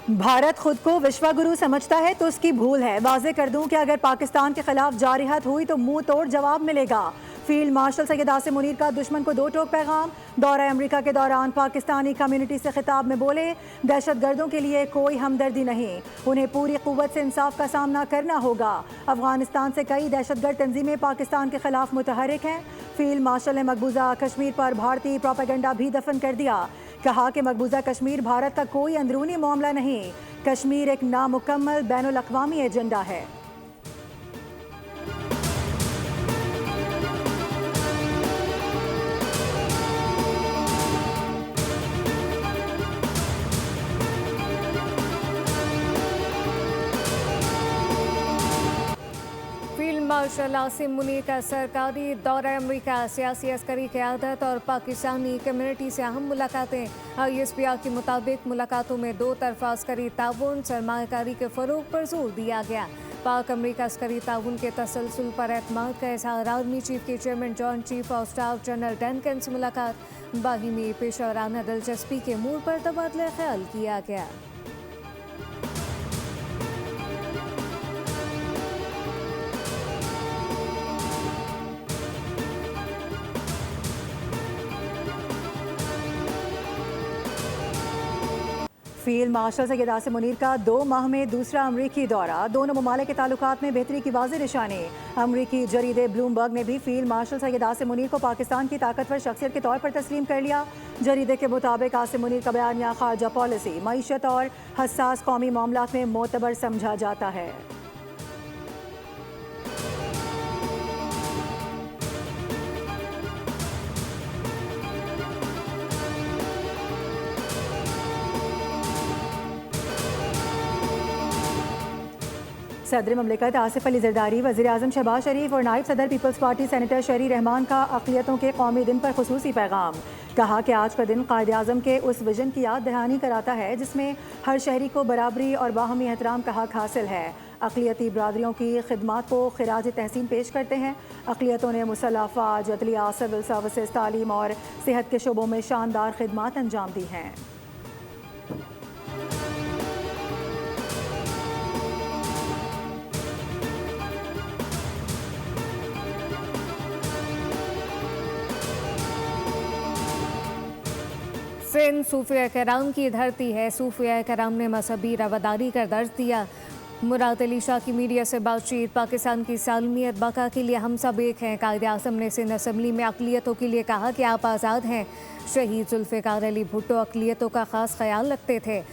भारत खुद को विश्वगुरु समझता है तो उसकी भूल है। वाजे कर दूं कि अगर पाकिस्तान के खिलाफ जारिहत हुई तो मुंह तोड़ जवाब मिलेगा। फील्ड मार्शल सैयद आसिम मुनीर का दुश्मन को दो टोक पैगाम। दौरा अमेरिका के दौरान पाकिस्तानी कम्युनिटी से खिताब में बोले, दहशतगर्दों के लिए कोई हमदर्दी नहीं, उन्हें पूरी कुव्वत से इंसाफ का सामना करना होगा। अफगानिस्तान से कई दहशतगर्द तंजीमें पाकिस्तान के खिलाफ मुतहरिक हैं। फील्ड मार्शल ने मकबूजा कश्मीर पर भारतीय प्रोपेगेंडा भी दफन कर दिया। कहा कि मकबूजा कश्मीर भारत का कोई अंदरूनी मामला नहीं, कश्मीर एक नामुकम्मल बैनुल अक़वामी एजेंडा है। फील्ड मार्शल आसिम मुनीर का सरकारी दौरा अमेरिका, सियासी अस्करी क़यादत और पाकिस्तानी कम्युनिटी से अहम मुलाकातें। ISPR के मुताबिक मुलाकातों में दो तरफा अस्करी ताउन, सरमायाकारी के फ़रोग़ पर जोर दिया गया। पाक अमेरिका अस्करी ताउन के तसलसल पर एतमाद का इज़हार। आर्मी चीफ के chairman joint chief of staff general Duncan से मुलाकात। बाहिमी पेशेवराना दिलचस्पी के मोड़ पर तबादला ख्याल किया गया। फील्ड मार्शल सैयद आसिम मुनीर का 2 माह में दूसरा अमरीकी दौरा। दोनों ममालिक के ताल्लुकात में बेहतरी की वाज़ेह निशानी। अमरीकी जरीदे ब्लूमबर्ग ने भी फील्ड मार्शल सैयद आसिम मुनीर को पाकिस्तान की ताकतवर शख्सियत के तौर पर तस्लीम कर लिया। जरीदे के मुताबिक आसिम मुनीर का बयानिया खारजा पॉलिसी, मईशत और हसास कौमी मामलात में मोतबर समझा जाता है। सदर ममलिकत आसिफ अली जरदारी, वज़ीर आज़म शहबाज शरीफ और नायब सदर पीपल्स पार्टी सेनेटर शरी रहमान का अक़लियतों के कौमी दिन पर खुसूसी पैगाम। कहा कि आज का दिन कायद आज़म के उस विजन की याद दहानी कराता है जिसमें हर शहरी को बराबरी और बाहमी एहतराम का हक हासिल है। अक़लियती बरादरियों की खिदमात को खिराज तहसीन पेश करते हैं। अक़लियतों ने मुसल्लह अफ़वाज, अदलिया, सिविल सर्विसेज, तालीम और सेहत के शोबों में शानदार खिदमात अंजाम दी हैं। सिंध सूफिया कराम की धरती है। सूफिया कराम ने मजहबी रवादारी का दर्ज दिया। मुराद अली शाह की मीडिया से बातचीत। पाकिस्तान की सालमियत बका के लिए हम सब एक हैं। कायद आज़म ने सिंध असम्बली में अक़लियतों के लिए कहा कि आप आज़ाद हैं। शहीद जुल्फ़िकार अली भुट्टो अक़लियतों का ख़ास ख्याल रखते थे।